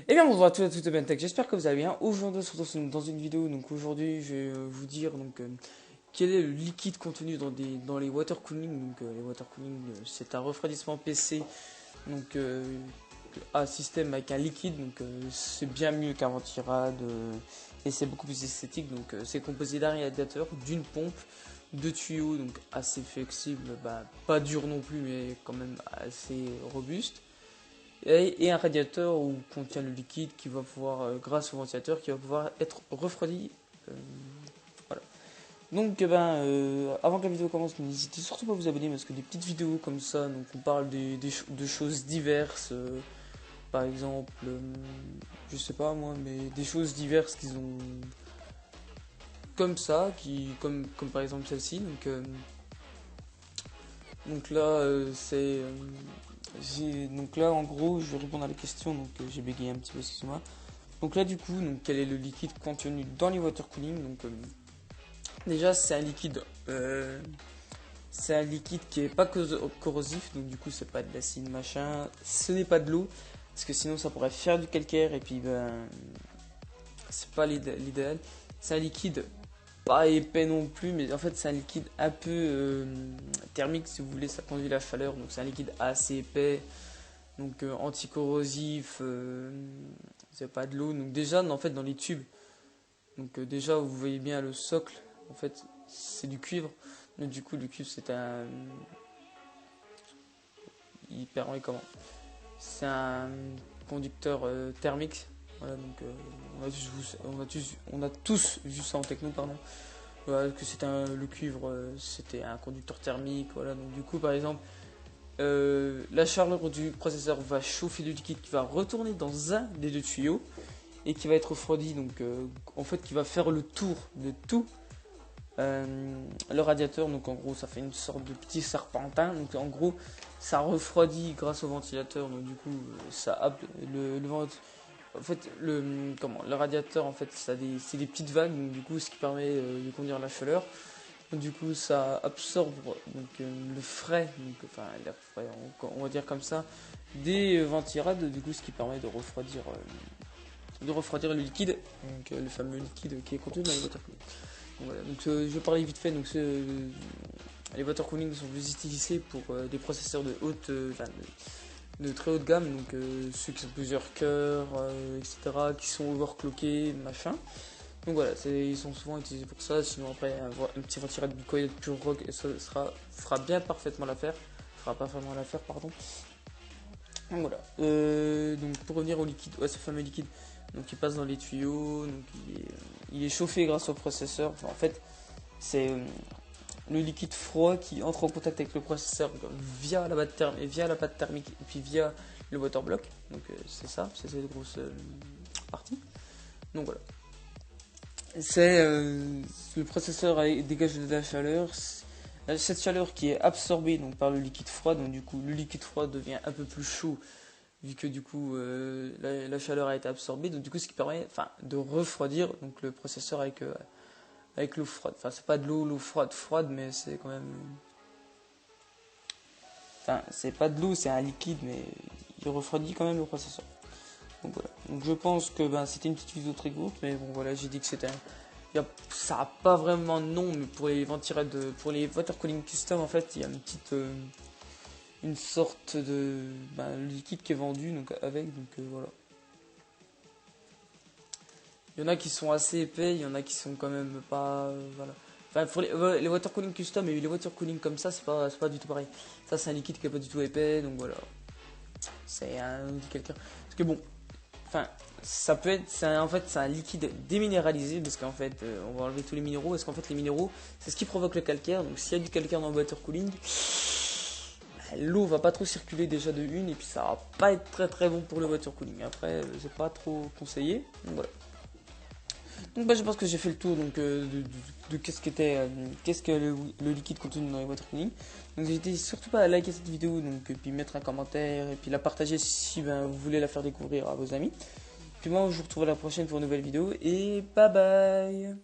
Eh bien bonjour à tous et à toutes, Ben Tech, j'espère que vous allez bien. Aujourd'hui on se retrouve dans une vidéo, donc aujourd'hui je vais vous dire quel est le liquide contenu dans les water cooling. Les water cooling c'est un refroidissement PC à système avec un liquide, c'est bien mieux qu'un ventirad et c'est beaucoup plus esthétique. C'est composé d'un radiateur, d'une pompe, de tuyaux donc assez flexibles, pas dur non plus mais quand même assez robuste et un radiateur où contient le liquide qui va pouvoir, grâce au ventilateur, qui va pouvoir être refroidi. euh, voilà. Avant que la vidéo commence, n'hésitez surtout pas à vous abonner parce que des petites vidéos comme ça, donc on parle de choses diverses, par exemple, je sais pas moi, mais des choses diverses qu'ils ont comme ça, comme par exemple celle-ci. Donc là, donc là, en gros, je vais répondre à la question. J'ai bégayé un petit peu, excusez-moi. Donc là, du coup, quel est le liquide contenu dans les water cooling? Déjà, c'est un liquide qui est pas corrosif. Donc du coup, c'est pas de l'acide machin. Ce n'est pas de l'eau, parce que sinon, ça pourrait faire du calcaire et puis c'est pas l'idéal. C'est un liquide pas épais non plus, mais en fait c'est un liquide un peu thermique si vous voulez, ça conduit la chaleur, donc c'est un liquide assez épais, anticorrosif, c'est pas de l'eau. Donc déjà en fait dans les tubes, déjà vous voyez bien le socle, en fait c'est du cuivre, donc du coup le cuivre il permet comment, c'est un conducteur thermique. Voilà, on a tous vu ça en techno, pardon. Voilà, que le cuivre, c'était un conducteur thermique. Voilà, donc du coup, par exemple, la chaleur du processeur va chauffer du liquide qui va retourner dans un des deux tuyaux et qui va être refroidi. En fait, qui va faire le tour de tout le radiateur. Donc, en gros, ça fait une sorte de petit serpentin. Donc, en gros, ça refroidit grâce au ventilateur. Donc, du coup, en fait, le radiateur, en fait, c'est des petites vagues, donc du coup, ce qui permet de conduire la chaleur. Donc, du coup, ça absorbe le frais, l'air frais, on va dire comme ça, des ventirades, du coup, ce qui permet de refroidir le liquide, le fameux liquide qui est contenu dans les water cooling. Voilà, je vais parler vite fait. Les water cooling sont plus utilisés pour des processeurs de très haute gamme, ceux qui sont plusieurs cœurs, etc., qui sont overclockés, machin. Donc voilà, ils sont souvent utilisés pour ça. Sinon après, un petit ventilate bicoil pure rock, et ça fera bien parfaitement l'affaire. Fera parfaitement l'affaire, pardon. Donc voilà. Donc pour revenir au liquide, ce fameux liquide, il passe dans les tuyaux, il est chauffé grâce au processeur. Enfin, en fait, c'est le liquide froid qui entre en contact avec le processeur via la pâte thermique et puis via le water block. C'est ça, c'est cette grosse partie. Donc voilà. Le processeur dégage de la chaleur. Cette chaleur qui est absorbée par le liquide froid. Donc du coup, le liquide froid devient un peu plus chaud vu que du coup la chaleur a été absorbée. Donc du coup, ce qui permet de refroidir le processeur avec l'eau froide. Enfin, c'est pas de l'eau froide, mais c'est quand même. Enfin, c'est pas de l'eau, c'est un liquide, mais il refroidit quand même le processeur. Donc voilà. Donc je pense que c'était une petite vidéo très courte, mais bon voilà, j'ai dit que ça n'a pas vraiment de nom, mais pour les water cooling custom, en fait, il y a une sorte de liquide qui est vendu, voilà. Il y en a qui sont assez épais, il y en a qui sont quand même pas. Voilà. Enfin, pour les water cooling custom et les water cooling comme ça, c'est pas du tout pareil. Ça, c'est un liquide qui est pas du tout épais, donc voilà. C'est un quelqu'un. Parce que bon, enfin, ça peut être. En fait, c'est un liquide déminéralisé, parce qu'en fait, on va enlever tous les minéraux, parce qu'en fait, les minéraux, c'est ce qui provoque le calcaire. Donc, s'il y a du calcaire dans le water cooling, l'eau va pas trop circuler déjà de une, et puis ça va pas être très très bon pour le water cooling. Après, c'est pas trop conseillé. Donc voilà. Donc je pense que j'ai fait le tour de qu'est-ce que le liquide contenu dans les water cooling. Donc n'hésitez surtout pas à liker cette vidéo, et puis mettre un commentaire et puis la partager si vous voulez la faire découvrir à vos amis. Puis moi je vous retrouve à la prochaine pour une nouvelle vidéo et bye bye.